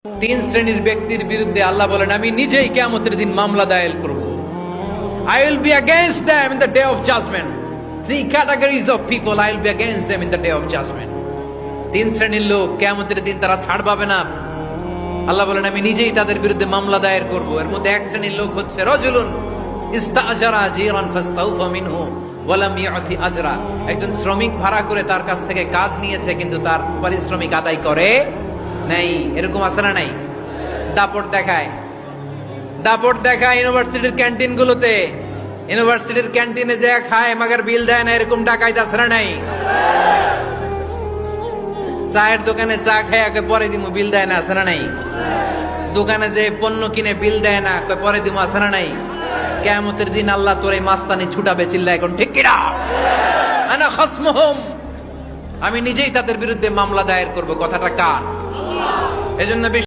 तीन श्रेणीर व्यक्तिर बिरुद्धे आल्लाह बोलेन आमी निजेई कियामतेर दिन मामला दायर करब। I will be against them in the day of judgment. Three categories of people I will be against them in the day of judgment. तीन श्रेणीर लोक कियामतेर दिन तारा ছাড় পাবে না। আল্লাহ বলেন আমি নিজেই তাদের বিরুদ্ধে মামলা দায়ের করব। এর মধ্যে এক শ্রেণীর লোক হচ্ছে রাজুলুন ইস্তাজারা জিরান ফাস্তাউফা মিনহু ওয়া লাম ইউতি আজরা। একজন শ্রমিক ভাড়া করে তার কাছ থেকে কাজ নিয়েছে কিন্তু তার পারিশ্রমিক আদায় করে নাই। এরকম আছে না নাই? দাপট দেখায় ইউনিভার্সিটির ক্যান্টিন গুলোতে। ইউনিভার্সিটির ক্যান্টিনে যে খায় মাগার বিল দেয় না, এরকম ডাকাইত আছে না নাই? চায়ের দোকানে চা খায় পরে দিমু বিল দেয় না, আছে না নাই? দোকানে যে পণ্য কিনে বিল দেয় না, পরে দিমু, আছে না নাই? কিয়ামতের দিন আল্লাহ তোর এই মাস্তানি ছুটাবে, চিল্লা এখন ঠিক কিনা? আনা খাসমুহুম, আমি নিজেই তাদের বিরুদ্ধে মামলা দায়ের করব। কথাটা কার? এজন্য